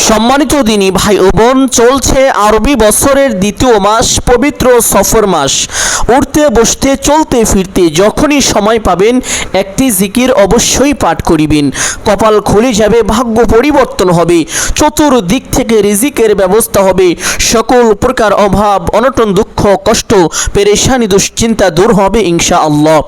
সম্মানিত দিনী ভাই ও বোন, চলছে আরবি বছরের দ্বিতীয় মাস পবিত্র সফর মাস। উঠতে বসতে চলতে ফিরতে যখনই সময় পাবেন একটি জিকির অবশ্যই পাঠ করিবেন। কপাল খুলে যাবে, ভাগ্য পরিবর্তন হবে, চতুর্দিক থেকে রিজিকের ব্যবস্থা হবে, সকল প্রকার অভাব অনটন দুঃখ কষ্ট পেরেশানি দুশ্চিন্তা দূর হবে ইনশাআল্লাহ।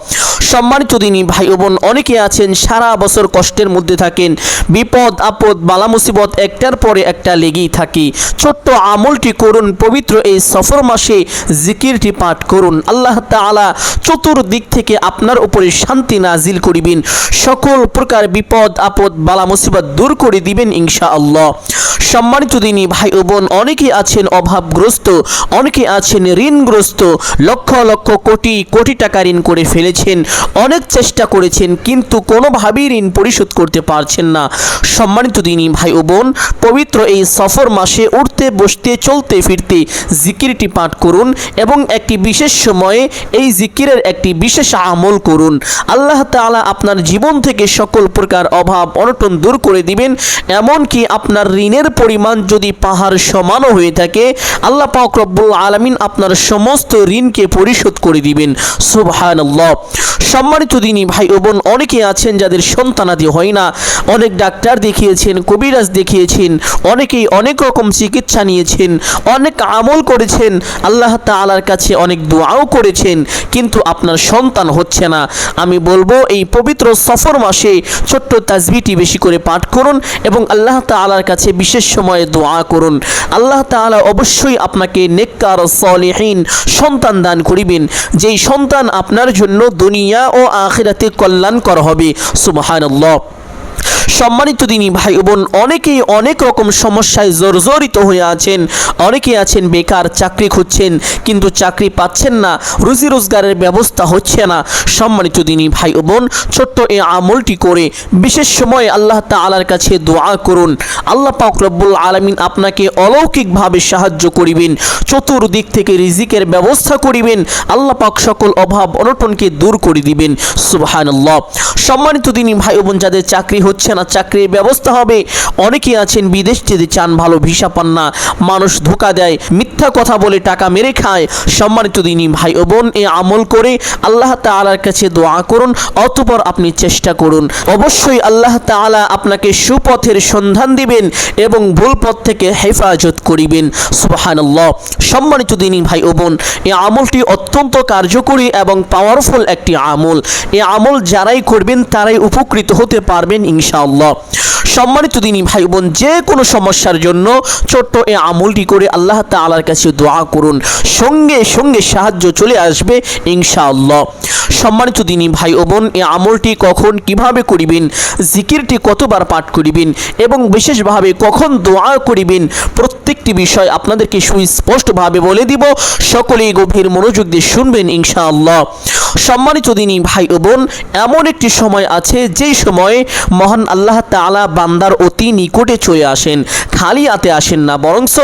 সম্মানিত দিনী ভাই ও বোন, অনেকে আছেন সারা বছর কষ্টের মধ্যে থাকেন, বিপদ আপদ বালা মুসিবত একটার পরে একটা লেগেই থাকে। ছোট্ট আমলটি করুন, পবিত্র এই সফর মাসে জিকিরটি পাঠ করুন। আল্লাহ তাআলা চতুর্দিক থেকে আপনার উপরে শান্তি নাজিল করিবেন, সকল প্রকার বিপদ আপদ বালা মুসিবত দূর করে দিবেন ইনশাআল্লাহ। সম্মানিত দিনী ভাই ও বোন, অনেকে আছেন অভাবগ্রস্ত, অনেকে আছেন ঋণগ্রস্ত, লক্ষ লক্ষ কোটি কোটি টাকা ঋণ করে ফেলেছেন, অনেক চেষ্টা করেছেন কিন্তু কোনোভাবেই ঋণ পরিশোধ করতে পারছেন না। সম্মানিত দিনী ভাই ও বোন, পবিত্র এই সফর মাসে উঠতে বসতে চলতে ফিরতে জিকিরটি পাঠ করুন এবং একটি বিশেষ সময়ে এই জিকিরের একটি বিশেষ আমল করুন। আল্লাহ তাআলা আপনার জীবন থেকে সকল প্রকার অভাব অনটন দূর করে দিবেন। এমনকি আপনার ঋণের পরিমাণ যদি পাহাড় সমানও হয়ে থাকে, আল্লাহ পাক রব্বুল আলামিন আপনার সমস্ত ঋণকে পরিশোধ করে দিবেন। সুবহানাল্লাহ। সম্মানিত দিনী ভাই ও বোন, অনেকে আছেন যাদের সন্তানাদি হয় না, অনেক ডাক্তার দেখিয়েছেন, কবিরাজ দেখিয়েছেন, অনেকেই অনেক রকম চিকিৎসা নিয়েছেন, অনেক আমল করেছেন, আল্লাহ তাআলার কাছে অনেক দোয়াও করেছেন, কিন্তু আপনার সন্তান হচ্ছে না। আমি বলবো এই পবিত্র সফর মাসে ছোট্ট তাসবিহটি বেশি করে পাঠ করুন এবং আল্লাহ তাআলার কাছে বিশেষ সময়ে দোয়া করুন। আল্লাহ তাআলা অবশ্যই আপনাকে নেককার সলিহিন সন্তান দান করিবেন, যেই সন্তান আপনার জন্য দুনিয়া ও আখিরাতে কল্যাণকর হবে। সুবহানাল্লাহ। সম্মানিত দিনী ভাই বোন, অনেকেই অনেক রকম সমস্যায় জর্জরিত হয়ে আছেন, অনেকে আছেন বেকার, চাকরি খুঁজছেন কিন্তু চাকরি পাচ্ছেন না, রুজি রোজগারের ব্যবস্থা হচ্ছে না। সম্মানিত দিনী ভাই বোন, ছোট্ট এই আমলটি করে বিশেষ সময়ে আল্লাহ তাআলার কাছে দোয়া করুন। আল্লাহ পাক রব্বুল আলামিন আপনাকে অলৌকিকভাবে সাহায্য করিবেন, চতুর্দিক থেকে রিজিকের ব্যবস্থা করিবেন, আল্লাহ পাক সকল অভাব অনটনকে দূর করে দিবেন। সুবহানাল্লাহ। সম্মানিত দিনী ভাই বোন, যাদের চাকরি হচ্ছে না, চাকরির ব্যবস্থা হবে, অনেকে আছেন বিদেশ যেতে চান, ভালো ভিসা পান না, মানুষ ধোঁকা দেয়, মিথ্যা কথা বলে টাকা মেরে খায়। সম্মানিত দিনী ভাই ও বোন, এই আমল করে আল্লাহ তাআলার কাছে দোয়া করুন, অতঃপর আপনি চেষ্টা করুন, অবশ্যই আল্লাহ তাআলা আপনাকে সুপথের সন্ধান দিবেন এবং ভুল পথ থেকে হেফাজত করিবেন। সুবহানাল্লাহ। সম্মানিত দিনী ভাই ও বোন, এই আমলটি অত্যন্ত কার্যকরী এবং পাওয়ারফুল একটি আমল। এই আমল যারাই করবেন তারাই উপকৃত হতে পারবেন ইনশাআল্লাহ। সম্মানিত দিনী ভাই বোন, যে কোনো সমস্যার জন্য ছোট্ট এই আমলটি করে আল্লাহ তাআলার কাছে দোয়া করুন, সঙ্গে সঙ্গে সাহায্য চলে আসবে ইনশাআল্লাহ। সম্মানিত দিনী ভাই ও বোন, এই আমলটি কখন কিভাবে করিবেন, জিকিরটি কতবার পাঠ করিবেন এবং বিশেষভাবে কখন দোয়া করিবেন, প্রত্যেকটি বিষয় আপনাদেরকে সুস্পষ্টভাবে বলে দিব। সকলেই গভীর মনোযোগ দিয়ে শুনবেন ইনশাআল্লাহ। সম্মানিত দিনী ভাই ও বোন, এমন একটি সময় আছে যেই সময়ে মহান আল্লাহ তাআলা বান্দার অতি নিকটে চলে আসেন, খালি হাতে আসেন না, বরংস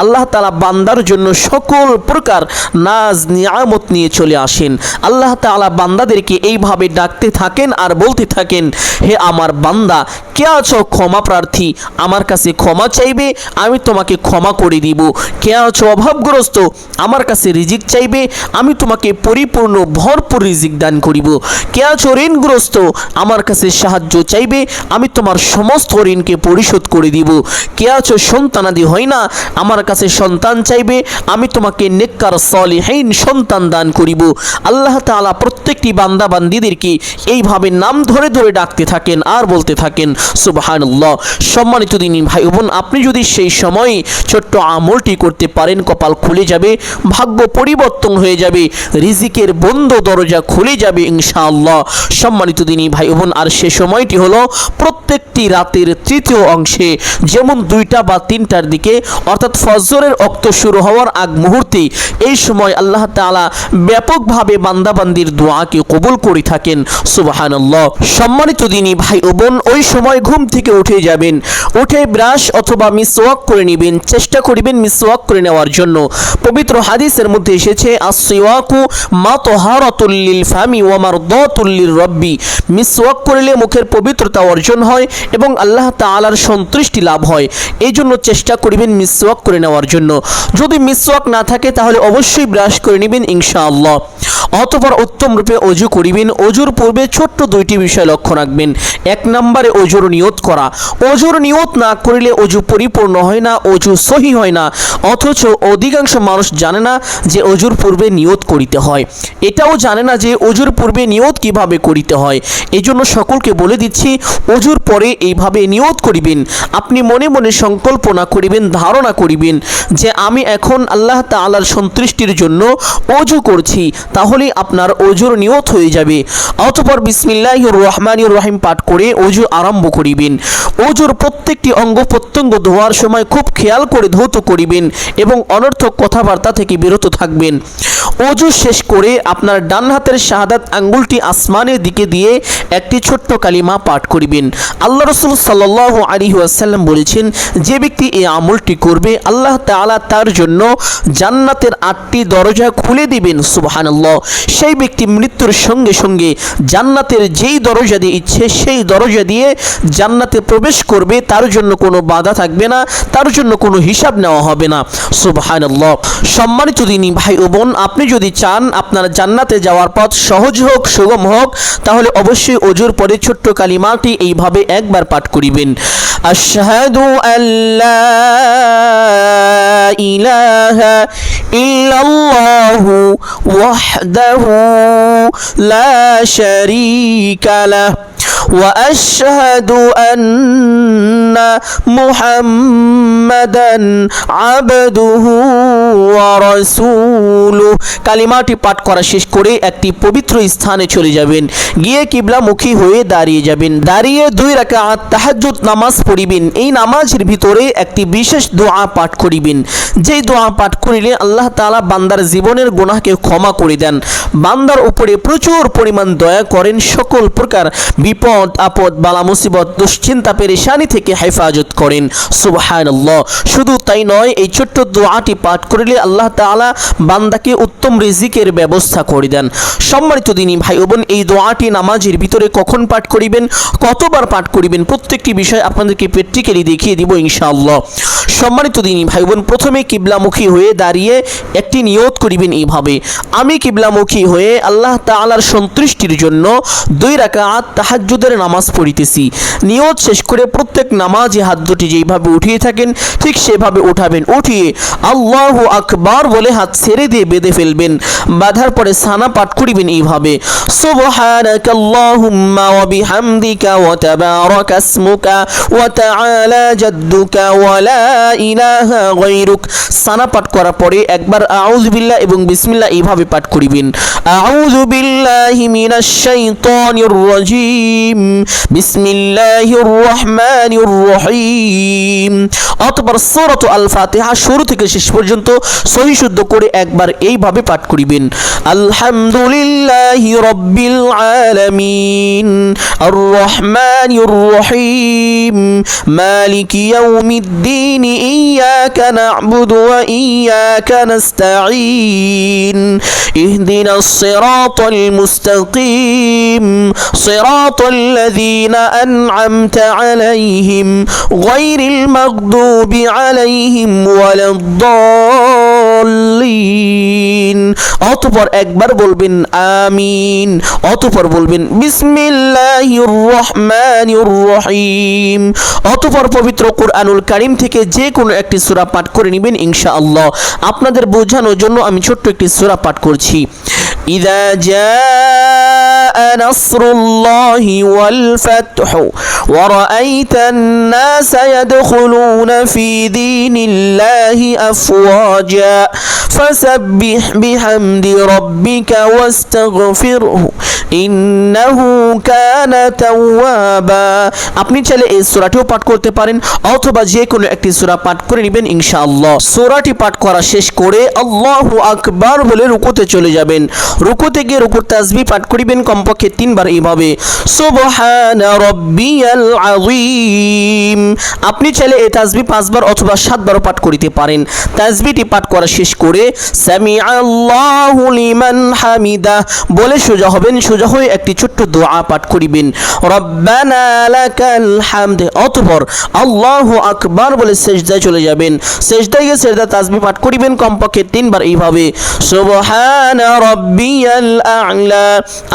আল্লাহ তাআলা বান্দার জন্য সকল প্রকার নাজ নিয়ামত নিয়ে চলে আসেন। আল্লাহ তাআলা বান্দাদেরকে এইভাবে ডাকতে থাকেন আর বলতে থাকেন, হে আমার বান্দা, কে আছো ক্ষমা প্রার্থী, আমার কাছে ক্ষমা চাইবে, আমি তোমাকে ক্ষমা করে দিব। কে আছো অভাবগ্রস্ত, আমার কাছে রিজিক চাইবে, আমি তোমাকে পরিপূর্ণ ভরপুর রিজিক দান করিব। কে আছো ঋণগ্রস্ত, আমার কাছে সাহায্য চাইবে, আমি তোমার সমস্ত ঋণকে পরিশোধ করে দিব। কে আছো সন্তানাদি হয় না, আমার কাছে সন্তান চাইবে, আমি তোমাকে নেককার সলিহিন সন্তান দান করিব। আল্লাহ তাআলা প্রত্যেকটি বান্দা বান্দীদেরকে এইভাবে নাম ধরে ধরে ডাকতে থাকেন আর বলতে থাকেন সুবহানাল্লাহ। সম্মানিত দিনী ভাই বোন, আপনি যদি সেই সময় ছোট্ট আমলটি করতে পারেন, কপাল খুলে যাবে, ভাগ্য পরিবর্তন হয়ে যাবে, রিজিকের বন্ধ দরজা খুলে যাবে ইনশাআল্লাহ। সম্মানিত দিনী ভাই বোন, আর সে সময়টি হলো প্রত্যেকটি রাতের তৃতীয় অংশে, যেমন 2টা বা 3টার দিকে, অর্থাৎ ফজরের ওয়াক্ত শুরু হওয়ার আগ মুহূর্তে। এই সময় আল্লাহ তাআলা ব্যাপকভাবে বান্দাবান্দির দোয়াকে কবুল করে থাকেন। সুবহানাল্লাহ। সম্মানিত দিনী ভাই ও বোন, ওই সময় ঘুম থেকে উঠে যাবেন, উঠে ব্রাশ অথবা মিসওয়াক করে নেবেন, চেষ্টা করিবেন মিসওয়াক করে নেওয়ার জন্য। পবিত্র হাদিসের মধ্যে এসেছে, আসওয়াকু মাতহারাতুল লিল ফামি ওয়া মারদাতুল লির রাব্বি। মিসওয়াক করলে মুখের পবিত্রতা অর্জন কল্যাণ হয় এবং আল্লাহ তাআলার সন্তুষ্টি লাভ হয়। এই জন্য চেষ্টা করবেন মিসওয়াক করে নেওয়ার জন্য। যদি মিসওয়াক না থাকে তাহলে অবশ্যই ব্রাশ করে নেবেন ইনশাআল্লাহ। অতঃপর উত্তম রূপে অজু করিবেন। অজুর পূর্বে ছোট্ট দুইটি বিষয় লক্ষ্য রাখবেন। এক নম্বরে অজুর নিয়ত করা। অজুর নিয়ত না করলে অজু পরিপূর্ণ হয় না, অজু সহি হয় না। অথচ অধিকাংশ মানুষ জানে না যে অজুর পূর্বে নিয়ত করিতে হয়, এটাও জানে না যে অজুর পূর্বে নিয়ত কিভাবে করিতে হয়। এই জন্য সকলকে বলে দিচ্ছি, অজুর পরে এইভাবে নিয়ত করিবেন। আপনি মনে মনে সংকল্পনা করিবেন, ধারণা করিবেন যে আমি এখন আল্লাহ তাআলার সন্তুষ্টির জন্য অজু করছি, তাহলে আপনার অজুর নিয়ত হয়ে যাবে। অতঃপর বিসমিল্লাহির রহমানির রহিম পাঠ করে অজু আরম্ভ করিবেন। অজুর প্রত্যেকটি অঙ্গ প্রত্যঙ্গ ধোয়ার সময় খুব খেয়াল করে ধৌত করিবেন এবং অনর্থক কথাবার্তা থেকে বিরত থাকবেন। অজু শেষ করে আপনার ডান হাতের শাহাদাত আঙ্গুলটি আসমানের দিকে দিয়ে একটি ছোট্ট কালিমা পাঠ করিবেন। আল্লাহ রাসূল সাল্লাল্লাহু আলাইহি ওয়াসাল্লাম বলেছেন, যে ব্যক্তি এই আমলটি করবে আল্লাহ তাআলা তার জন্য জান্নাতের 8টি দরজা খুলে দিবেন। সুবহানাল্লাহ। সেই ব্যক্তি মৃত্যুর সঙ্গে সঙ্গে জান্নাতের যেই দরজা দিয়ে ইচ্ছে সেই দরজা দিয়ে জান্নাতে প্রবেশ করবে, তার জন্য কোনো বাধা থাকবে না, তার জন্য কোনো হিসাব নেওয়া হবে না। সুবহানাল্লাহ। সম্মানিত দিনী ভাই ও বোন, আপনি যদি চান আপনার জান্নাতে যাওয়ার পথ সহজ হোক, সুগম হোক, তাহলে অবশ্যই অজুর পরে ছোট্ট কালিমাটি এইভাবে একবার পাঠ করিবেন। আশহাদু আল্লা ইলাহা ইল্লাল্লাহু ওয়াহদাহু লা শারীকা লাহু وأشهد أن محمدا عبده ورسوله। কালিমাটি পাঠ করা শেষ করে একটি পবিত্র স্থানে চলে যাবেন। গিয়ে কিবলামুখী হয়ে দাঁড়িয়ে যাবেন। দাঁড়িয়ে 2 রাকাত তাহাজ্জুদ নামাজ পড়িবেন। এই নামাজের ভিতরে একটি বিশেষ দোয়া পাঠ করিবেন। যেই দোয়া পাঠ করিলে আল্লাহ তাআলা বান্দার জীবনের গুনাহকে ক্ষমা করে দেন, বান্দার উপরে প্রচুর পরিমাণ দয়া করেন, সকল প্রকার বিপদ আপদ বালা মুসিবত দুশ্চিন্তা পেরেশানি থেকে হেফাজত করেন। সুবহানাল্লাহ। শুধু তাই নয়, এই ছোট্ট দোয়াটি পাঠ করিলে আল্লাহ তাআলা বান্দাকে উত্তম রিজিকের ব্যবস্থা করে দেন। সম্মানিত দিনী ভাই ও বোন, এই দোয়াটি নামাজের ভিতরে কখন পাঠ করিবেন, কতবার পাঠ করিবেন, প্রত্যেকটি বিষয় আপনাদেরকে প্র্যাকটিক্যালি দেখিয়ে দিব ইনশাআল্লাহ। সম্মানিত দিনী ভাই বোন, প্রথমে কিবলামুখী হয়ে দাঁড়িয়ে একটি নিয়ত করিবেন এইভাবে, আমি কিবলামুখী হয়ে আল্লাহ তাআলার সন্তুষ্টির জন্য 2 রাকাত তাহাজ্জুদের নামাজ পড়িতেছি। নিয়ত শেষ করে প্রত্যেক নামাজে হাত দুটি যেইভাবে উঠিয়ে থাকেন ঠিক সেভাবে উঠাবেন। উঠিয়ে আল্লাহু আকবার বলে হাত ছেড়ে দিয়ে বেঁধে ফেলবেন। বাঁধার পরে সানা পাঠ করিবেন এইভাবে, সুবহানাকাল্লাহুম্মা ওয়া বিহামদিকা ওয়া তাবারাকা ইসমুকা ওয়া তাআলা জাদ্দুকা ওয়া লা ইলাহা গায়রুক। সানা পাঠ করার পরে একবার আউযু বিল্লাহ এবং বিসমিল্লাহ এইভাবে পাঠ করিবেন। আউযু বিল্লাহি মিনাশ শাইতানির রাজীম, বিসমিল্লাহির রহমানির রহিম। অতঃপর সূরাত আল ফাতিহা শুরু থেকে শেষ পর্যন্ত সহি শুদ্ধ করে একবার এইভাবে পাঠ করিবেন। আলহামদুলিল্লাহি রাব্বিল আলামিন, আর রহমানির রহিম, মালিকি ইয়াউমিদ্দিন, ইয়াকা না'বুদু ওয়া ইয়াকা নাস্তাঈন, ইহদিনাস সিরাতাল মুস্তাকিম, সিরাতাল লাযীনা আন'আমতা আলাইহিম গায়রিল মাগদুবি আলাইহিম ওয়ালাদ-দাল্লিন। অতঃপর একবার বলবেন আমিন। অতঃপর বলবেন বিসমিল্লাহির রহমানির রহিম। অতঃপর পবিত্র কুরআনুল কারীম থেকে যে কোনো একটি সূরা পাঠ করে নেবেন ইনশাআল্লাহ। আপনাদের বোঝানোর জন্য আমি ছোট্ট একটি সূরা পাঠ করছি। ইযা জাআ নাসরুল্লাহি ওয়াল ফাতহু ওয়া রাআইতান নাসা ইয়াদখুলুনা ফি দীনিল্লাহি আফওয়াজা ফাসাব্বিহ বিহামদি রাব্বিকা ওয়াস্তাগফিরহু ইন্নাহু কানা তাওয়াবা। আপনি চাইলে এই সূরাটিও পাঠ করতে পারেন অথবা যে কোনো একটি সূরা পাঠ করে নেবেন ইনশাআল্লাহ। সূরাটি পাঠ করা শেষ করে আল্লাহু আকবার বলে রুকুতে চলে যাবেন। রুকুতে গিয়ে রুকুর তাসবিহ পাঠ করিবেন কমপক্ষে 3 বার এইভাবে সুবহানা রাব্বিয়াল আযীম। আপনি চাইলে এই তাসবিহ 5 বার অথবা 7 বারও পাঠ করিতে পারেন। তাসবিহটি পাঠ করা শেষ করে সামিআল্লাহু লিমান হামিদা বলে সোজা হবেন। সোজা হয়ে একটি ছোট্ট দোয়া পাঠ করিবেন, রব্বানা লাকাল হামদ। অতঃপর আল্লাহু আকবার বলে সিজদায় চলে যাবেন। সিজদায় গিয়ে সিজদা তাসবিহ পাঠ করিবেন কমপক্ষে 3 বার এইভাবে সুবহানা রাব্বিয়াল আ'লা।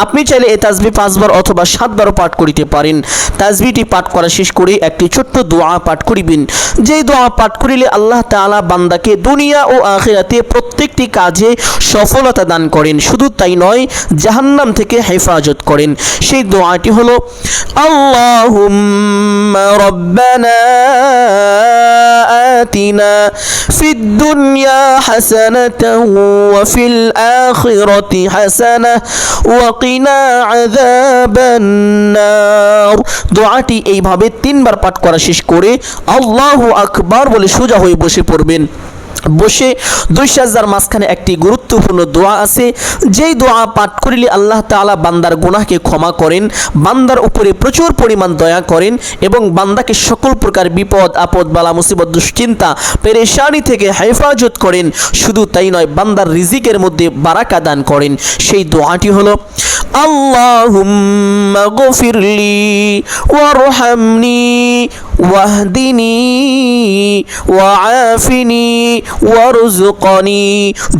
আপনি চাইলে এই তাসবিহ 5 বার অথবা 7 বারও পাঠ করিতে পারেন। তাসবিহটি পাঠ করা শেষ করে একটি ছোট্ট দোয়া পাঠ করিবেন, যেই দোয়া পাঠ করিলে আল্লাহ তাআলা বান্দাকে দুনিয়া ও আখিরাতে প্রত্যেকটি কাজে সফলতা দান করেন। শুধু তাই নয়, জাহান্নাম থেকে হেফাজত করেন। সেই দোয়াটি হলো আল্লাহুম্মা রাব্বানা আতিনা ফিদ দুনিয়া হাসানাতাও ওয়া ফিল আখিরাতি হাসানাহ ওয়া কিনা আযাবান নার। দোয়াটি এইভাবে 3 বার পাঠ করা শেষ করে আল্লাহু আকবার বলে সোজা হয়ে বসে পড়বেন। বসে 2 সাজদার মাঝখানে একটি গুরুত্বপূর্ণ দোয়া আছে, যেই দোয়া পাঠ করিলে আল্লাহ তাআলা বান্দার গুনাহকে ক্ষমা করেন, বান্দার উপরে প্রচুর পরিমাণ দয়া করেন এবং বান্দাকে সকল প্রকার বিপদ আপদ বালা মুসিবত দুশ্চিন্তা পেরেশানি থেকে হেফাজত করেন। শুধু তাই নয়, বান্দার রিজিকের মধ্যে বারাকা দান করেন। সেই দোয়াটি হলো আল্লাহুম্মা গফিরলি ওয়ারহামনি ওয়াহদিনি ওয়াআফিনি ওয়ারযুকনি।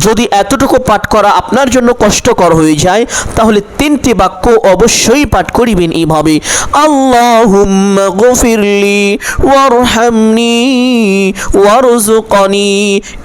যদি এতটুকু পাঠ করা আপনার জন্য কষ্টকর হয়ে যায়, তাহলে 3টি বাক্য অবশ্যই পাঠ করিবেন এইভাবে আল্লাহুম্মা গফিরলি ওয়ারহামনি ওয়ারযুকনি।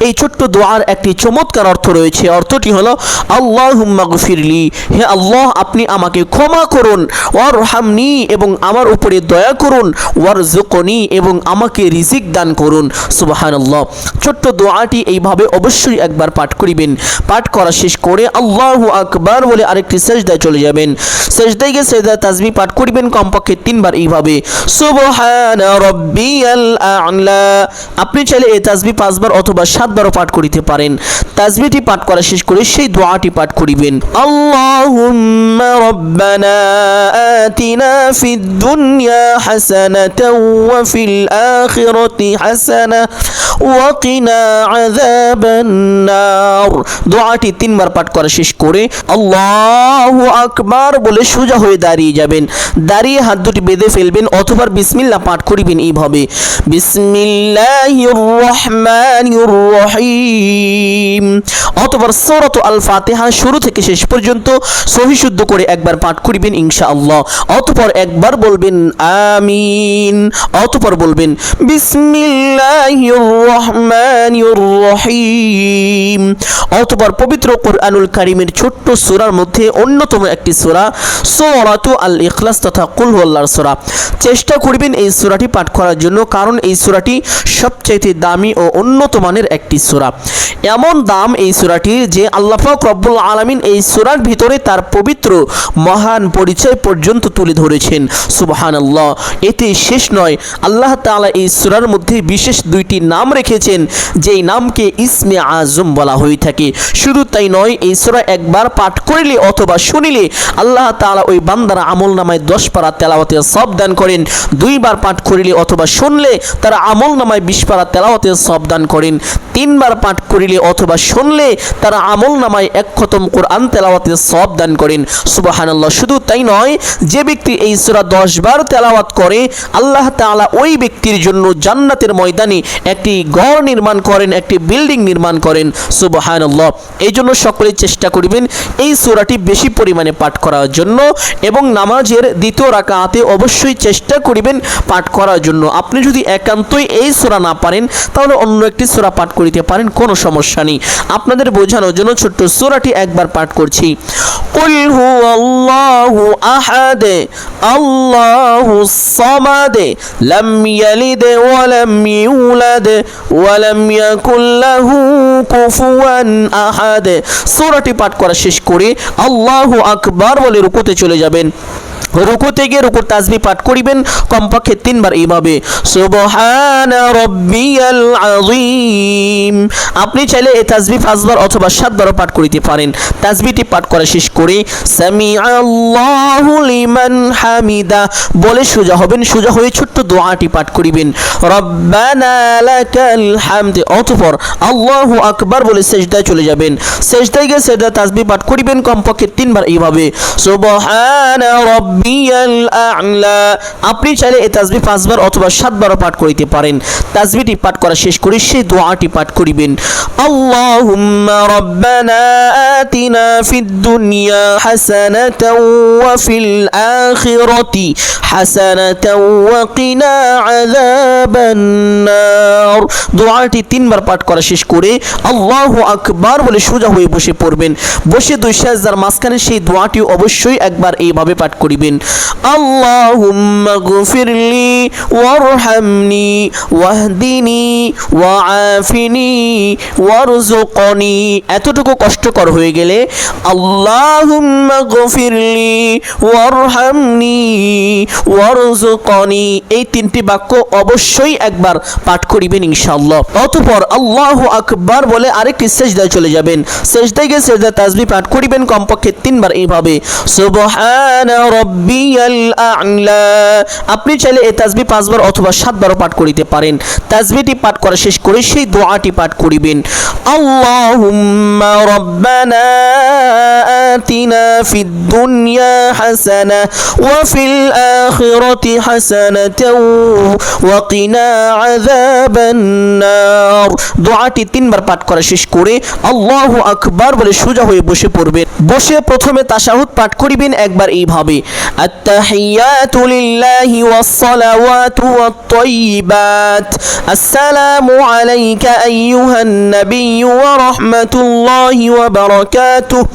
এই ছোট্ট দোয়ার একটি চমৎকার অর্থ রয়েছে। অর্থটি হলো আল্লাহুম্মা গফিরলি, হে আল্লাহ আপনি আমাকে ক্ষমা করুন, ওয়ারহামনি এবং আমার উপরে দয়া করুন, ওয়ারযুকনি এবং আমাকে রিজিক দান করুন। সুবহানাল্লাহ। ছোট্ট দোয়াটি এইভাবে অবশ্যই একবার পাঠ করিবেন। পাঠ করা শেষ করে আল্লাহু আকবার বলে আরেকটি সিজদায় চলে যাবেন। সিজদায় গিয়ে সিজদা তাসবিহ পাঠ করিবেন কমপক্ষে 3 বার এইভাবে সুবহানা রাব্বিয়াল আ'লা। আপনি চাইলে এই তাসবিহ 5 বার অথবা 7 বারও পাঠ করিতে পারেন। তাসবিহটি পাঠ করা শেষ করে সেই দোয়াটি পাঠ করিবেন আল্লাহুম্মা রাব্বানা আতিনা ফিদ দুনিয়া হাসানাতাও ওয়া ফিল আখিরাতি হাসানাহ ওয়া কিনা আযাবান নার। দোয়াটি 3 বার পাঠ করা শেষ করে আল্লাহু আকবার বলে সোজা হয়ে দাঁড়িয়ে যাবেন। দাঁড়িয়ে হাত দুটি বেঁধে ফেলবেন অথবা বিসমিল্লাহ পাঠ করিবেন এইভাবে বিসমিল্লাহির রহমানির রহিম। অথবা সূরাত আল ফাতিহা শুরু থেকে শেষ পর্যন্ত সহি শুদ্ধ করে একবার পাঠ করিবেন ইনশাআল্লাহ। অতঃপর একবার বলবেন আমিন। অতঃপর বলবেন বিসমিল্লাহির রহমানির রহিম। অতঃপর পবিত্র কুরআনুল কারীমের ছোট্ট সূরার মধ্যে অন্যতম একটি সূরা সূরাতু আল ইখলাস তথা কুল হুয়াল্লাহর সূরা। চেষ্টা করবেন এই সূরাটি পাঠ করার জন্য, কারণ এই সূরাটি সবচাইতে দামি ও উন্নত মানের একটি সূরা। এমন দাম এই সূরাটির যে আল্লাহ পাক রব্বুল আলামিন এই সূরার ভিতরে তার পবিত্র মহান পরিচয় পর্যন্ত তুলে ধরেছেন। সুবহানাল্লাহ। এতে শেষ নয়, আল্লাহ তাআলা এই সূরার মধ্যে বিশেষ 2টি নাম রেখেছেন, যেই নামকে ইসমে আজম বলা হয়ে থাকে। শুধু তাই নয়, এই সূরা একবার পাঠ করিলে অথবা শুনিলে আল্লাহ তাআলা ওই বান্দার আমলনামায় 10 পারা তেলাওয়াতের সওয়াব দান করেন। 2 বার পাঠ করিলে অথবা শুনলে তার আমলনামায় 20 পারা তেলাওয়াতের সওয়াব দান করেন। 3 বার পাঠ করিলে অথবা শুনলে তার আমলনামায় 1 খতম কোরআন তেলাওয়াতের সওয়াব দান করেন। সুবহানাল্লাহ। শুধু তাই নয়, যে ব্যক্তি এই সূরা 10 বার তেলাওয়াত করে আল্লাহ তাআলা ওই ব্যক্তির জন্য জান্নাতের ময়দানে একটি ঘর নির্মাণ করেন, একটি বিল্ডিং নির্মাণ করেন। সুবহানাল্লাহ। এই জন্য সকলেই চেষ্টা করবেন এই সূরাটি বেশি পরিমাণে পাঠ করার জন্য এবং নামাজের দ্বিতীয় রাকাতে অবশ্যই চেষ্টা করবেন পাঠ করার জন্য। আপনি যদি একান্তই এই সূরা না পারেন তাহলে অন্য একটি সূরা পাঠ করিতে পারেন, কোনো সমস্যা নেই। আপনাদের বোঝানোর জন্য ছোট্ট সূরাটি একবার পাঠ করছি। কুল হুয়াল্লাহু আহাদ আল্লাহুস সামাদ লাম ইয়ালিদ ওয়া লাম ইউলাদ ওয়া লাম ইয়াকুল লাহু কুফুয়ান আহাদ। সূরাটি পাঠ করা শেষ করে আল্লাহু আকবার বলে রুকুতে চলে যাবেন। রুকুতে গিয়ে রুকুর তাসবিহ পাঠ করিবেন কমপক্ষে 3 বার এইভাবে সুবহানা রাব্বিয়াল আযীম। আপনি চাইলে এই তাসবিহ 5 বার অথবা 7 বারও পাঠ করিতে পারেন। তাসবিহটি পাঠ করা শেষ করে সামিআল্লাহু লিমান হামিদা বলে সোজা হবেন। সোজা হয়ে ছোট্ট দোয়াটি পাঠ করিবেন রব্বানা লাকাল হামদ। অতঃপর আল্লাহু আকবার বলে সিজদায় চলে যাবেন। সিজদায় গিয়ে সিজদা তাসবিহ পাঠ করিবেন কমপক্ষে 3 বার এইভাবে সুবহানা রাব্বিয়াল আ'লা। আপনি চাইলে এই তাসবিহ 5 বার অথবা 7 বারও পাঠ করিতে পারেন। তাসবিহটি পাঠ করা শেষ করে সেই দোয়াটি পাঠ করিবেন আল্লাহুম্মা রাব্বানা আতিনা ফিদ দুনিয়া হাসানাতাও ওয়া ফিল আখিরাতি হাসানাতাও ওয়া কিনা আযাবান নার। দোয়াটি 3 বার পাঠ করা শেষ করে আল্লাহু আকবার বলে সোজা হয়ে বসে পড়বেন। বসে দুই সিজদার মাঝখানে সেই দোয়াটি অবশ্যই একবার এইভাবে পাঠ করিবেন আল্লাহুম্মা গফিরলি ওয়ারহামনি ওয়াহদিনি ওয়াআফিনি ওয়ারযুকনি। এতটুকু কষ্টকর হয়ে গেলে আল্লাহুম্মা গফিরলি ওয়ারহামনি ওয়ারযুকনি এই 3টি বাক্য অবশ্যই একবার পাঠ করিবেন ইনশাআল্লাহ। অতঃপর আল্লাহু আকবার বলে আরেকটি সিজদায় চলে যাবেন। সিজদায় গিয়ে সিজদা তাসবিহ পাঠ করিবেন কমপক্ষে 3 বার এইভাবে সুবহানা রাব্বিয়াল আ'লা। আপনি চাইলে এই তাসবিহ 5 বার অথবা 7 বারও পাঠ করিতে পারেন। তাসবিহটি পাঠ করা শেষ করে সেই দোয়াটি পাঠ করিবেন আল্লাহুম্মা রাব্বানা আতিনা ফিদ দুনিয়া হাসানা ওয়া ফিল আখিরাতি হাসানাতাও ওয়া কিনা আযাবান নার। দোয়াটি 3 বার পাঠ করা শেষ করে আল্লাহু আকবার বলে সোজা হয়ে বসে পড়বেন। বসে প্রথমে তাশাহুদ পাঠ করিবেন একবার এইভাবে আত্তাহিয়াতু লিল্লাহি ওয়াস সালাওয়াতু ওয়াত তাইয়্যিবাত আসসালামু আলাইকা আইয়ুহান নাবিয়্যু ওয়া রাহমাতুল্লাহি ওয়া বারাকাতুহু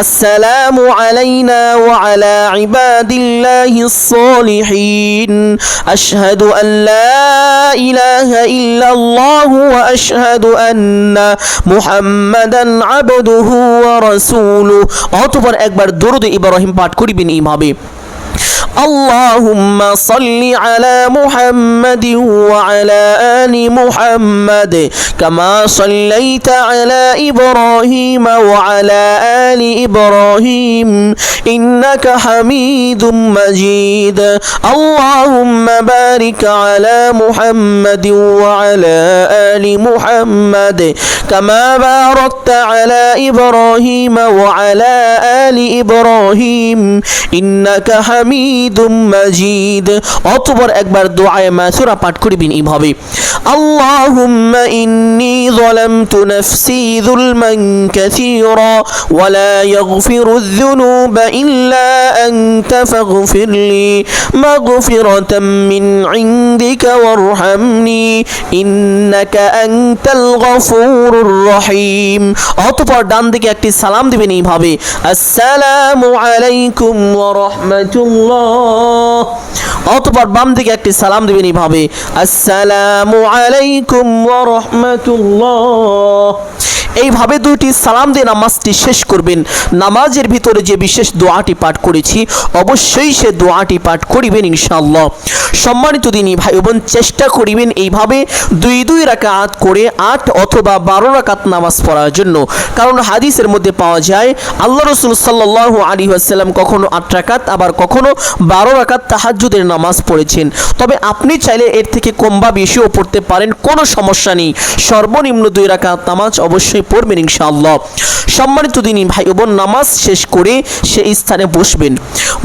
আসসালামু আলাইনা ওয়া আলা ইবাদিল্লাহিস সালিহিন আশহাদু আন লা ইলাহা ইল্লাল্লাহু ওয়া আশহাদু আন্না মুহাম্মাদান আবদুহু ওয়া রাসূলুহু। অতঃপর একবার দরুদ ইব্রাহিম পাঠ করিবেন এইভাবে اللهم صل على محمد وعلى آل محمد كما صليت على إبراهيم وعلى آل إبراهيم إنك حميد مجيد اللهم بارك على محمد وعلى آل محمد كما باركت على إبراهيم وعلى آل إبراهيم إنك حميد মাজিদ। অতঃপর একবার দোয়ায়ে মাসুরা পাঠ করিবেন এইভাবে আল্লাহুম্মা ইন্নী যালামতু নাফসি যুলমান কাসীরা ওয়া লা ইয়াগফিরুয যুনুবা ইল্লা আনতা ফাগফিরলি মাগফিরাতাম মিন ইনদিকা ওয়ারহামনি ইন্নাকা আনতাল গফুরুর রহিম। অতঃপর ডান দিকে একটি সালাম দিবেন এইভাবে আসসালামু আলাইকুম ওয়া রাহমাতুল্লাহ। অতঃপর বাম দিকে একটি সালাম দিবেন এইভাবে আসসালামু আলাইকুম ওয়া রাহমাতুল্লাহ। এইভাবে দুইটি সালাম দিয়ে নামাজটি শেষ করবেন। নামাজের ভিতরে যে বিশেষ দোয়াটি পাঠ করেছি অবশ্যই সে দোয়াটি পাঠ করিবেন ইনশাআল্লাহ। সম্মানিত দিনী ভাই বোন, চেষ্টা করিবেন এইভাবে 2 রাকাত করে 8 অথবা 12 রাকাত নামাজ পড়ার জন্য। কারণ হাদিসের মধ্যে পাওয়া যায় আল্লাহ রাসূল সাল্লাল্লাহু আলাইহি ওয়াসাল্লাম কখনো 8 রাকাত আবার কখনো 12 রাকাত তাহাজ্জুদের নামাজ পড়েছেন। তবে আপনি চাইলে এর থেকে কম বা বেশিও পড়তে পারেন, কোনো সমস্যা নেই। সর্বনিম্ন 2 রাকাত নামাজ অবশ্যই পড়বেন ইনশাআল্লাহ। সম্মানিত দিনী ভাই বোন, নামাজ শেষ করে সেই স্থানে বসবেন।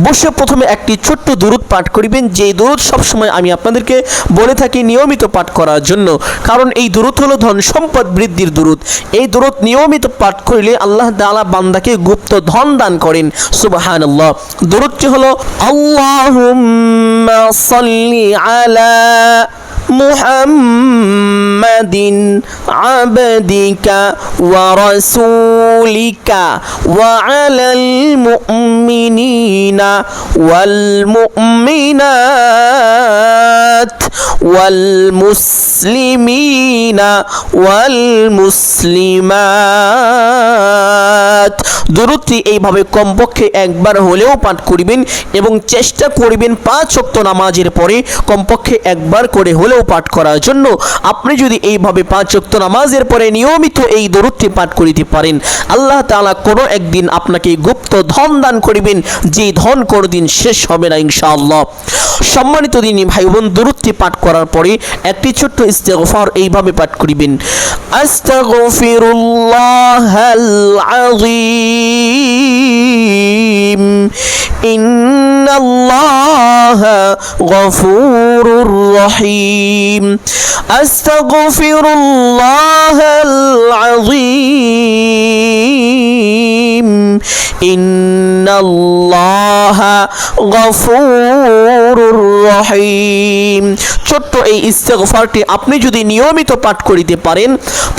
বসে প্রথমে একটি ছোট্ট দুরূদ পাঠ করিবেন, যে দুরূদ সবসময় আমি আপনাদেরকে বলে থাকি নিয়মিত পাঠ করার জন্য। কারণ এই দুরূদ হলো ধন সম্পদ বৃদ্ধির দুরূদ। এই দুরূদ নিয়মিত পাঠ করলে আল্লাহ তাআলা বান্দাকে গুপ্ত ধন দান করেন। সুবহানাল্লাহ। দুরূদটি হলো আল্লাহুম্মা সাল্লি আলা মুহাম্মাদিন আবদিকা ওয়া রাসূলিকা ওয়া আলাল মুমিনিনা ওয়াল মুমিনাত ওয়াল মুসলিমিনা ওয়াল মুসলিমাত সালাত। দুরূদটি এইভাবে কমপক্ষে একবার হলেও পাঠ করিবেন এবং চেষ্টা করবেন 5 ওয়াক্ত নামাজের পরে কমপক্ষে একবার করে হলেও পাঠ করার জন্য। আপনি যদি এইভাবে 5 ওয়াক্ত নামাজের পরে নিয়মিত এই দুরূদটি পাঠ করিতে পারেন, আল্লাহ তাআলা কোনো একদিন আপনাকে গুপ্ত ধন দান করিবেন, যে ধন কোনোদিন শেষ হবে না ইনশাআল্লাহ। সম্মানিত দিনী ভাই বোন, দুরূদটি পাঠ করার পরে একটি ছোট্ট ইস্তেগফার এইভাবে পাঠ করিবেন। আস্তাগফিরুল্লাহাল আযীম ইন্নাল্লাহা গফুরুর রহিম। আস্তাগফিরুল্লাহাল আযীম ইন্নাল্লাহা গফুরুর রহিম। ছোট্ট এই ইস্তেগফারটি আপনি যদি নিয়মিত পাঠ করিতে পারেন,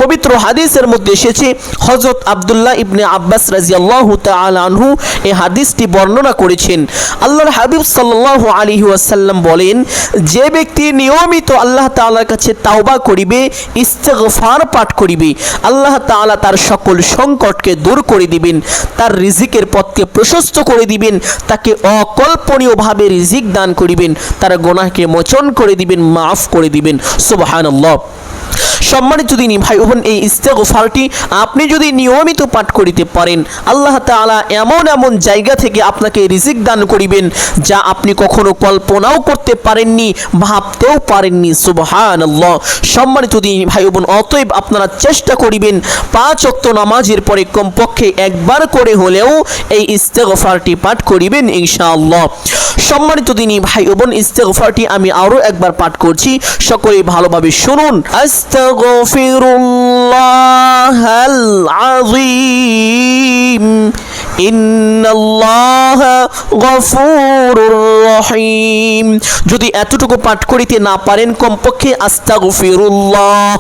পবিত্র হাদিসের মধ্যে এসেছে, হযরত আব্দুল্লাহ ইবনে আব্বাস রাদিয়াল্লাহু তাআলা আনহু এই হাদিসটি বর্ণনা করেছেন। আল্লাহর হাবিব সাল্লাল্লাহু আলাইহি ওয়াসাল্লাম বলেন, যে ব্যক্তি নিয়মিত আল্লাহ তাআলার কাছে তাওবা করিবে, ইস্তেগফার পাঠ করিবে, আল্লাহ তাআলা তার সকল সংকটকে দূর করে দিবেন, তার রিজিকের পথকে প্রশস্ত করে দিবেন, তাকে অকল্পনীয়ভাবে রিজিক দান করিবেন, তার গুনাহকে মোচন করে দিবেন, মাফ করে দিবেন। সুবহানাল্লাহ। সম্মানিত দিনী ভাই বোন, এই ইস্তেগফারটি আপনি যদি নিয়মিত পাঠ করিতে পারেন, আল্লাহ তাআলা এমন এমন জায়গা থেকে আপনাকে রিজিক দান করিবেন যা আপনি কখনো কল্পনাও করতে পারেননি, ভাবতেও পারেননি। সুবহানাল্লাহ। সম্মানিত দিনী ভাই বোন, অতএব আপনারা চেষ্টা করিবেন 5 ওয়াক্ত নামাজের পরে কমপক্ষে একবার করে হলেও এই ইস্তেগফারটি পাঠ করিবেন ইনশাআল্লাহ। সম্মানিত দিনী ভাই বোন, ইস্তেগফারটি আমি আরো একবার পাঠ করছি, সকলেই ভালোভাবে শুনুন। আস্তাগফিরুল্লাহাল আযীম ইন্নাল্লাহা গফুরুর রহিম। যদি এতটুকু পাঠ করিতে না পারেন, কমপক্ষে আস্তাগফিরুল্লাহ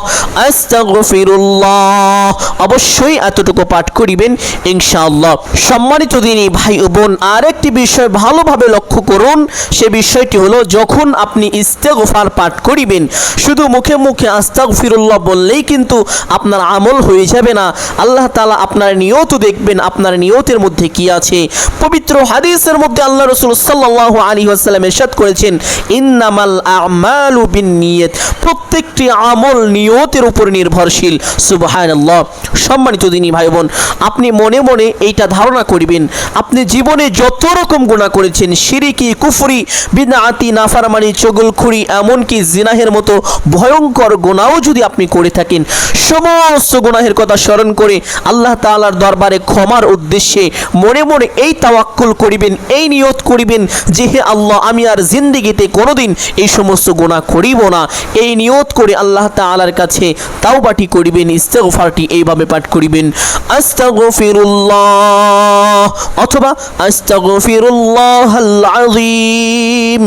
আস্তাগফিরুল্লাহ অবশ্যই এতটুকু পাঠ করিবেন ইনশাআল্লাহ। সম্মানিত দিনী ভাই বোন, আরেকটি বিষয় ভালোভাবে লক্ষ্য করুন, সে বিষয়টি হলো, যখন আপনি ইস্তেগফার পাঠ করিবেন, শুধু মুখে মুখে আস্তাগফিরুল্লাহ বললেই কিন্তু আপনার আমল হয়ে যাবে না। আল্লাহ তাআলা আপনার নিয়ত দেখবেন, আপনার নিয়তের মধ্যে কি আছে। পবিত্র হাদিসের মধ্যে আল্লাহ রাসূল সাল্লাল্লাহু আলাইহি ওয়াসাল্লাম ইরশাদ করেছেন, ইন্নামাল আমালু বিন্নিয়াত, প্রত্যেকটি আমল নিয়তের উপর নির্ভরশীল। সুবহানাল্লাহ। সম্মানিত দিনী ভাই বোন, আপনি মনে মনে এইটা ধারণা করিবেন, আপনি জীবনে যত রকম গুনাহ করেছেন, শিরকি, কুফরি, বিদআতি, নাফরমানি, চগলখুরি, এমনকি জিনাহের মতো ভয়ঙ্কর গুনাহও যদি আপনি করে থাকেন, সমস্ত গুনাহের কথা স্মরণ করে আল্লাহ তাআলার দরবারে ক্ষমার উদ্দেশ্যে মনে মনে এই তাওয়াক্কুল করিবেন, এই নিয়ত করিবেন যে, হে আল্লাহ, আমি আর জিন্দেগিতে কোনোদিন এই সমস্ত গুনাহ করিব না। এই নিয়ত করে আল্লাহ তাআলার কাছে তাওবাটি করিবেন, ইস্তেগফারটি এইভাবে পাঠ করিবেন, আস্তাগফিরুল্লাহ অথবা আস্তাগফিরুল্লাহাল আযীম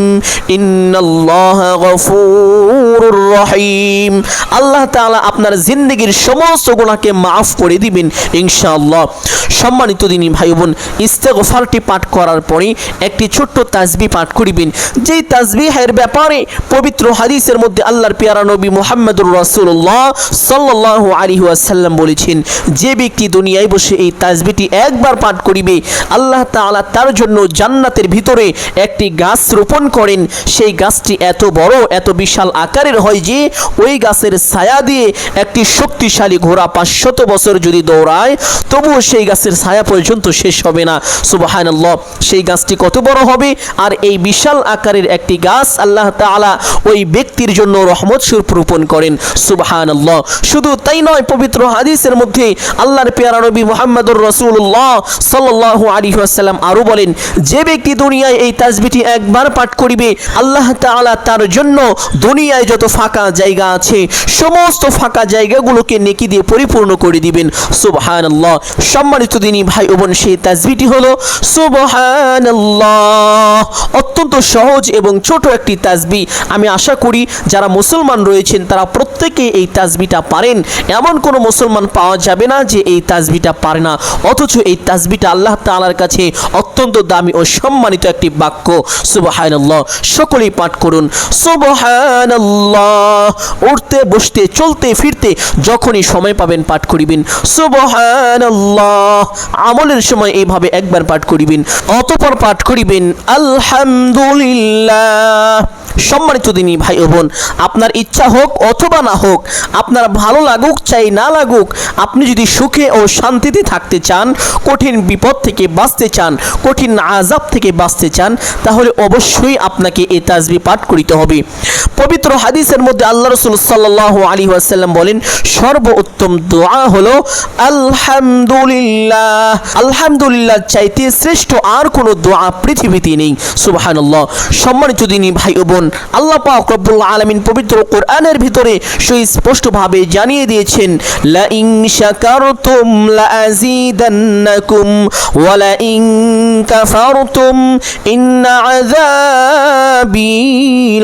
ইন্নাল্লাহা গফুরুর রহিম। আল্লাহ তাআলা আপনার জিন্দেগির সমস্ত গুনাহকে মাফ করে দিবেন ইনশাআল্লাহ। সম্মানিত দিনী ভাই বোন, ইস্তেগফারটি পাঠ করার পরে একটি ছোট্ট তাসবিহ পাঠ করিবেন, যেই তাসবিহের ব্যাপারে পবিত্র হাদিসের মধ্যে আল্লাহর পেয়ারা নবী মুহাম্মদুর রাসূলুল্লাহ সাল্লাল্লাহু আলাইহি ওয়াসাল্লাম বলেছেন, যে ব্যক্তি দুনিয়ায় বসে এই তাসবিহটি একবার পাঠ করিবে, আল্লাহ তাআলা তার জন্য জান্নাতের ভিতরে একটি গাছ রোপণ করেন। সেই গাছটি এত বড়, এত বিশাল আকারের হয় যে ওই গাছের ছায়া দিয়ে একটি শক্তিশালী ঘোড়া 500 বছর যদি দৌড়ায়, তবুও সেই গাছের ছায়া পর্যন্ত শেষ হবে না। সুবহানাল্লাহ। সেই গাছটি কত বড় হবে! আর এই বিশাল আকারের একটি গাছ আল্লাহ তাআলা ওই ব্যক্তির জন্য রহমত স্বরূপ রোপণ করেন। সুবহানাল্লাহ। শুধু তাই নয়, পবিত্র হাদিসের মধ্যে আল্লাহর পেয়ারা নবী মুহাম্মদুর রাসূলুল্লাহ সাল্লাল্লাহু আলাইহি ওয়াসাল্লাম আরো বলেন, যে ব্যক্তি দুনিয়ায় এই তাসবিহটি একবার পাঠ করিবে, আল্লাহ তাআলা তার জন্য দুনিয়ায় যত ফাঁকা জায়গা আছে, সমস্ত ফাঁকা জায়গাগুলোকে নেকি দিয়ে পরিপূর্ণ করে দিবেন। সুবহানাল্লাহ। সম্মানিত দিনী ভাই বোন, সেই তাসবিহটি হলো সুবহানাল্লাহ। অত্যন্ত সহজ এবং ছোট একটি তাসবিহ। আমি আশা করি যারা মুসলমান রয়েছেন তারা প্রত্যেকে এই তাসবিহটা পারেন। এমন কোনো মুসলমান পাওয়া যাবে না যে এই তাসবিহটা পারে না। অথচ এই তাসবিহটা আল্লাহ তাআলার কাছে অত্যন্ত দামি ও সম্মানিত একটি বাক্য। সুবহানাল্লাহ। সকলেই পাঠ করুন, সুবহানাল্লাহ। উঠতে বসতে চলতে ফিরতে যখনই সময় পাবেন পাঠ করিবেন সুবহানাল্লাহ। আমলের সময় এইভাবে একবার পাঠ করিবেন, অতঃপর পাঠ করিবেন আলহামদুলিল্লাহ। সম্মানিত দিনী ভাই ও বোন, আপনার ইচ্ছা হোক অথবা না হোক, আপনার ভালো লাগুক চাই না লাগুক, আপনি যদি সুখে ও শান্তিতে থাকতে চান, কঠিন বিপদ থেকে বাঁচতে চান, কঠিন আযাব থেকে বাঁচতে চান, তাহলে অবশ্যই আপনাকে এই তাসবিহ পাঠ করিতে হবে। পবিত্র হাদিসের মধ্যে আল্লাহ রাসূল সাল্লাল্লাহু আলাইহি ওয়াসাল্লাম বলেন, সর্বোত্তম দোয়া হলো আলহামদুলিল্লাহ। আলহামদুলিল্লাহ চাইতে শ্রেষ্ঠ আর কোনো দোয়া পৃথিবীতে নেই। সুবহানাল্লাহ। সম্মানিত দিনী ভাই ও বোন, আল্লাহ পাক রব্বুল আলামিন পবিত্র কোরআনের ভিতরে সুস্পষ্টভাবে জানিয়ে দিয়েছেন, লা ইন শাকারতুম লা আযীদান্নাকুম ওয়া লা ইন কাফারতুম ইন্না আযাবি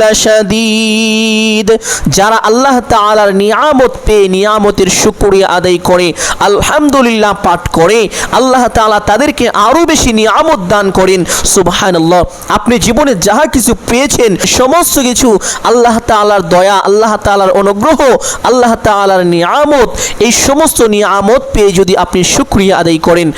লাশাদীদ। যারা আল্লাহ তাআলার নিয়ামত পেয়ে নিয়ামতের শুকরিয়া আদায় করে, আলহামদুলিল্লাহ পাঠ করে, আল্লাহ তাআলা তাদেরকে আরো বেশি নিয়ামত দান করেন। সুবহানাল্লাহ। আপনি জীবনে যাহা কিছু পেয়েছেন সমস্ত কিছু আল্লাহ তাআলার দয়া, আল্লাহ তাআলার অনুগ্রহ, আল্লাহ তাআলার নিয়ামত। এই সমস্ত নিয়ামত পেয়ে যদি আপনি শুকরিয়া আদায় করেন,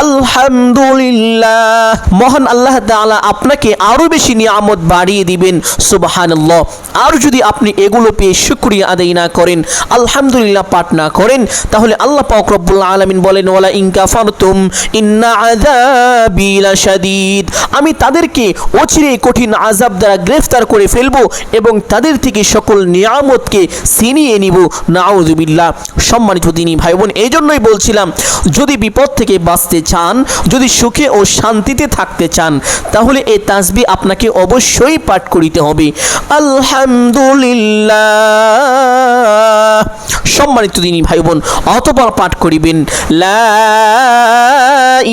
আলহামদুলিল্লাহ, মহান আল্লাহ তাআলা আপনাকে আরো বেশি নিয়ামত বাড়িয়ে দিবেন। সুবহানাল্লাহ। আর যদি আপনি এগুলো পেয়ে শুকরিয়া আদায় না করেন, আলহামদুলিল্লাহ পাঠ না করেন, তাহলে আল্লাহ পাক রব্বুল আলামিন বলেন, ওয়ালা ইন কাফারতুম ইন্না আযাবি লাশাদীদ। আমি তাদেরকে অচিরে কঠিন আযাব দ্বারা গ্রেফতার করে ফেলবো এবং তাদের থেকে সকল নিয়ামতকে ছিনিয়ে নিব। নাউযুবিল্লাহ। সম্মানিত দিনী ভাই বোন, এই জন্যই বলছিলাম, যদি বিপদ থেকে বাঁচতে চান, যদি সুখে ও শান্তিতে থাকতে চান, তাহলে এই তাসবিহ আপনাকে অবশ্যই পাঠ করিতে হবে। আলহামদুলিল্লাহ। সম্মানিত দিনী ভাই বোন, অতঃপর পাঠ করিবেন লা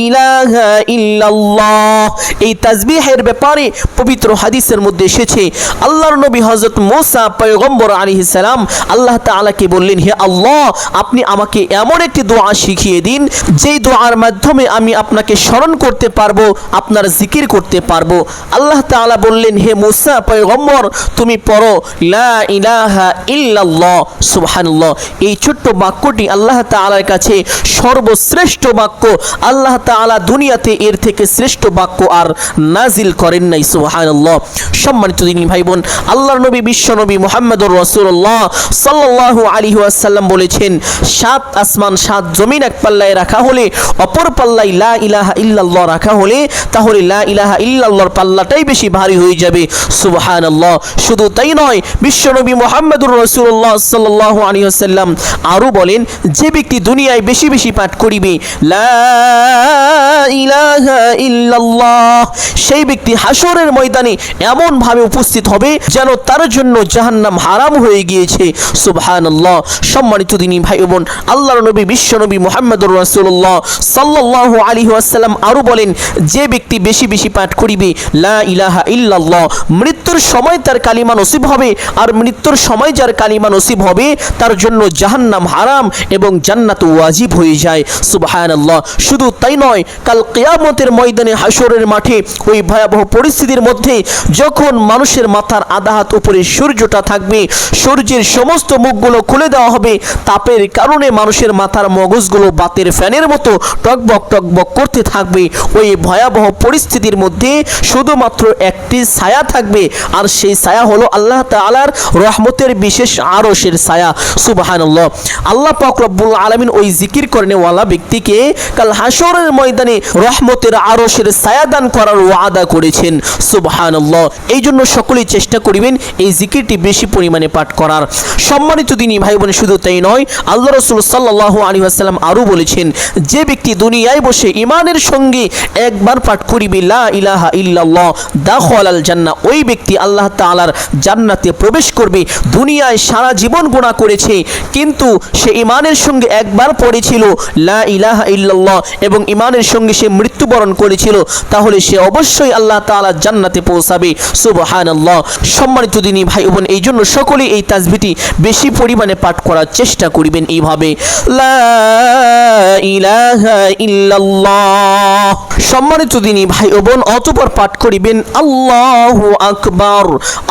ইলাহা ইল্লাল্লাহ। এই তাসবিহের ব্যাপারে পবিত্র হাদিসের মধ্যে এসেছে, আল্লাহর নবী হযরত মুসা পয়গম্বর আলাইহিস সালাম আল্লাহ তাআলাকে বললেন, হে আল্লাহ, আপনি আমাকে এমন একটি দোয়া শিখিয়ে দিন যেই দোয়ার মাধ্যমে আমি আপনাকে স্মরণ করতে পারবো, আপনার জিকির করতে পারবো। আল্লাহ তাআলা বললেন, হে মুসা পয়গম্বর, তুমি পড়ো লা ইলাহা ইল্লাল্লাহ। সুবহানাল্লাহ। এই ছোট্ট বাক্যটি আল্লাহ তাআলার কাছে সর্বশ্রেষ্ঠ বাক্য। আল্লাহ তাআলা দুনিয়াতে এর থেকে শ্রেষ্ঠ বাক্য আর নাজিল করেন নাই। সুবহানাল্লাহ। সম্মানিত দিনী ভাই বোন, আল্লাহর নবী বিশ্ব নবী মুহাম্মদুর রাসূলুল্লাহ সাল্লাল্লাহু আলাইহি ওয়াসাল্লাম বলেছেন, 7 আসমান 7 জমিন এক পাল্লায় রাখা হলে, অপর পাল্লায় লা ইলাহা ইল্লাল্লাহ রাখা হলে, তাহলে লা ইলাহা ইল্লাল্লাহর পাল্লাটাই বেশি ভারী হয়ে যাবে। সুবহানাল্লাহ। শুধু তাই নয়, বিশ্ব নবী মুহাম্মদুর রাসূলুল্লাহ সাল্লাল্লাহু আলাইহি ওয়াসাল্লাম আরো বলেন, যে ব্যক্তি দুনিয়ায় বেশি বেশি পাঠ করিবে লা ইলাহা ইল্লাল্লাহ, সেই ব্যক্তি হাসরের ময়দানে এমন ভাবে উপস্থিত হবে যেন তার জন্য জাহান্নাম হারাম হয়ে গিয়েছে। সুবহানাল্লাহ। সম্মানিত দিনী ভাই বোন, আল্লাহর নবী বিশ্ব নবী মুহাম্মদুর রাসূলুল্লাহ সাল্লাল্লাহু আলাইহি ওয়াসাল্লাম আরো বলেন, যে ব্যক্তি বেশি বেশি পাঠ করিবে লা ইলাহা ইল্লাল্লাহ, মৃত্যুর সময় তার কালিমা নসিব হবে, আর মৃত্যুর সময় যার কালিমা নসিব হবে তার জন্য জাহান্নাম হারাম এবং জান্নাত ওয়াজিব হয়ে যায়। সুবহানাল্লাহ। শুধু তাই নয়, কাল কিয়ামতের ময়দানে হাসরের মাঠে ওই ভয়াবহ পরিস্থিতির মধ্যে যখন মানুষের মাথার আধা হাত উপরে সূর্যটা থাকবে, সূর্যের সমস্ত মুখগুলো খুলে দেওয়া হবে, তাপের কারণে মানুষের মাথার মগজগুলো বাতের ফ্যানের মতো টকবক টকবক করতে থাকবে। ওই ভয়াবহ পরিস্থিতির মধ্যে শুধুমাত্র একটি ছায়া থাকবে, আর সেই ছায়া হলো আল্লাহ তাআলার রহমতের বিশেষ আরশের ছায়া। সুবহানাল্লাহ। আল্লাহ পাক রব্বুল আলামিন ওই জিকির করেনেওয়ালা ব্যক্তিকে কাল হাসরের ময়দানে রহমতের আরশের ছায়া দান করার ওয়াদা করেছেন। সুবহানাল্লাহ। এই জন্য সকলেই চেষ্টা করিবেন এই জিকিরটি বেশি পরিমাণে পাঠ করার। সম্মানিত দিনী ভাই বোন, শুধু তাই নয়, আল্লাহ রাসূল সাল্লাল্লাহু আলাইহি ওয়াসাল্লাম আরো বলেছেন, যে ব্যক্তি দুনিয়ায় বসে ঈমানের সঙ্গে একবার পাঠ করিবে লা ইলাহা ইল্লাল্লাহ দাখালাল জান্নাহ, ওই ব্যক্তি আল্লাহ তাআলার জান্নাতে প্রবেশ করবে। দুনিয়ায় সারা জীবন গুনাহ করেছে, কিন্তু সে ঈমানের সঙ্গে একবার পড়েছিল লা ইলাহা ইল্লাল্লাহ এবং ঈমানের সঙ্গে সে মৃত্যুবরণ করেছিল, তাহলে সে অবশ্যই আল্লাহ তাআলার জান্নাতে পৌঁছাবে। সুবহানাল্লাহ। সম্মানিত দিনী ভাই বোন, এই জন্য সকলেই এই তাসবিহটি বেশি পরিমাণে পাঠ করার চেষ্টা করিবেন এইভাবে, লা ইলাহা ইল্লাল্লাহ। সম্মানিত দিনী ভাই বোন, অতঃপর পাঠ করিবেন আল্লাহু আকবার।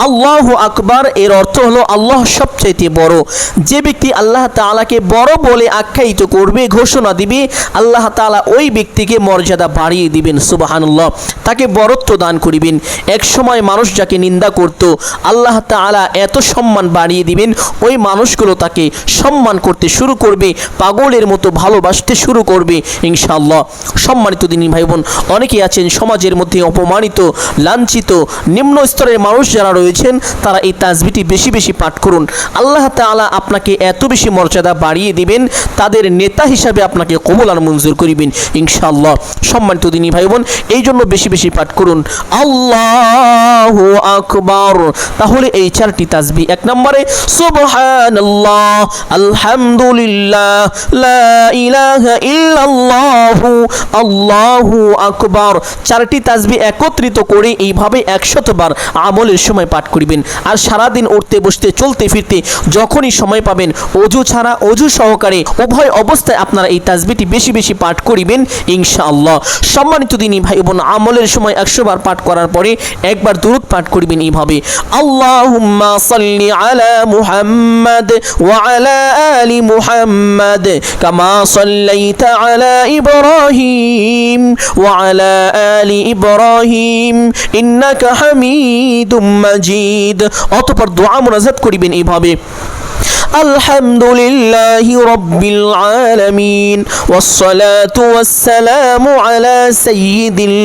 আল্লাহু আকবার এর অর্থ হলো আল্লাহ সবচাইতে বড়। যে ব্যক্তি ব্যক্তি আল্লাহ তাআলাকে বড় বলে আখ্যায়িত করবে, ঘোষণা দিবে, আল্লাহ তাআলা ওই ব্যক্তিকে মর্যাদা বাড়িয়ে দিবেন। সুবহানাল্লাহ, তাকে বরত্ব দান করিবেন। এক সময় মানুষ যাকে নিন্দা করত, আল্লাহ তাআলা এত সম্মান বাড়িয়ে দিবেন, ওই মানুষগুলো তাকে সম্মান করতে শুরু করবে, পাগলের মতো ভালোবাসতে শুরু করবে ইনশাআল্লাহ। সম্মানিত দিনী ভাই বোন, অনেকেই আছেন সমাজের মধ্যে অপমানিত, লাঞ্ছিত, নিম্ন স্তরের মানুষ যারা রয়েছেন, তারা এই তাসবিহটি বেশি বেশি পাঠ করুন। আল্লাহ তাআলা আপনাকে এত বেশি মর্যাদা বাড়িয়ে দিবেন, তাদের নেতা হিসাবে আপনাকে কবুল আর মঞ্জুর করিবেন ইনশাআল্লাহ। সম্মানিত দিনী ভাই বোন, এই জন্য বেশি বেশি পাঠ করুন আল্লাহু আকবার। তাহলে এই 4টি তাসবিহ, 1 নম্বরে সুবহানাল্লাহ, আলহামদুলিল্লাহ, লা ইলাহা ইল্লাল্লাহু, আল্লাহু আকবার। 4টি তাসবিহ একত্রিত করে এইভাবে 100 বার আমলের সময় পাঠ করিবেন। আর সারাদিন উঠতে বসতে চলতে ফিরতে যখনই সময় পাবেন, অজু ছাড়া অজু সহকারে উভয় অবস্থায় আপনারা এই তাসবিহটি বেশি বেশি পাঠ করিবেন ইনশাআল্লাহ। সম্মানিত দিনী ভাই বোন, আমলের সময় 100 বার পাঠ করার পরে একবার দুরূদ পাঠ করিবেন এইভাবে, আল্লাহুম্মা সাল্লি আলা মুহাম্মাদ ওয়া আলা আলি মুহাম্মাদ কামা সাল্লাইতা আলা ইব্রাহিম ওয়া আলা আলি ইব্রাহিম ইন্নাকা হামিদুম মাজিদ। অতঃপর দোয়া মুনাজাত করিবেন এইভাবে, আলহামদুলিল্লাহি রাব্বিল আলামিন ওয়াসসালাতু ওয়াসসালামু আলা সাইয়্যিদিল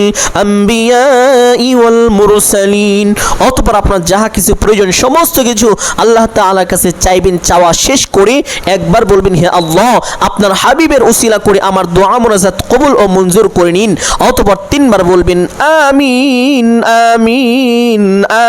আম্বিয়াই ওয়াল মুরসালিন। অতঃপর আপনার যাহা কিছু প্রয়োজন সমস্ত কিছু আল্লাহ তাআলার কাছে চাইবেন। চাওয়া শেষ করে একবার বলবেন, হে আল্লাহ, আপনার হাবিবের উসিলা করে আমার দোয়া মুনাজাত কবুল ও মঞ্জুর করে নিন। অতঃপর 3 বার বলবেন, আমিন আমিন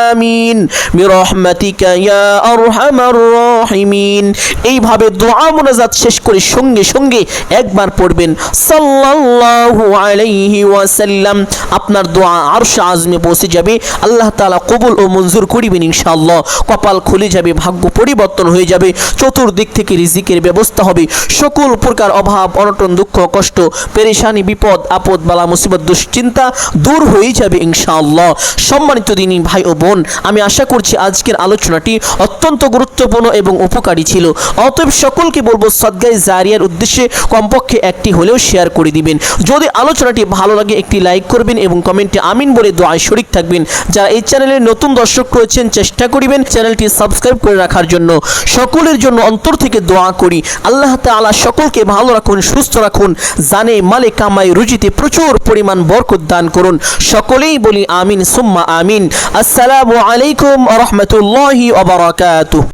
আমিন বিরহমাতিকা ইয়া আরহামার রাহিমিন। এইভাবে দোয়া মুনাজাত শেষ করে সঙ্গে সঙ্গে একবার পড়বেন সাল্লাল্লাহু আলাইহি ওয়াসাল্লাম। আপনার দোয়া আরশ আযমে পৌঁছে যাবে, আল্লাহ তাআলা কবুল ও মঞ্জুর করিবেন ইনশাআল্লাহ। কপাল খুলে যাবে, ভাগ্য পরিবর্তন হয়ে যাবে, চতুর্দিক থেকে রিজিকের ব্যবস্থা হবে, সকল প্রকার অভাব অনটন দুঃখ কষ্ট পেরেশানি বিপদ আপদ বালা মুসিবত দুশ্চিন্তা দূর হয়ে যাবে ইনশাআল্লাহ। সম্মানিত দিনী ভাই ও বোন, আমি আশা করছি আজকের আলোচনাটি অত্যন্ত গুরুত্বপূর্ণ এবং উপকারী ছিল। অতএব সকলকে বলবো সদকায়ে জারিয়ার উদ্দেশ্যে কমপক্ষে একটি হলেও শেয়ার করে দিবেন। যদি আলোচনাটি ভালো লাগে একটি লাইক করবেন এবং কমেন্টে আমিন বলে দোয়ায় শরীক থাকবেন। যারা এই চ্যানেলের নতুন দর্শক রয়েছেন, চেষ্টা করিবেন চ্যানেলটি সাবস্ক্রাইব করে রাখার জন্য। সকলের জন্য অন্তর থেকে দোয়া করি, আল্লাহ তাআলা সকলকে ভালো রাখুন, সুস্থ রাখুন, জানে মালে কামাই রুজিতে প্রচুর পরিমাণ বরকত দান করুন। সকলেই বলি আমিন সুম্মা আমিন। আসসালামু আলাইকুম ওয়া রাহমাতুল্লাহি ওয়া বারাকাতুহু।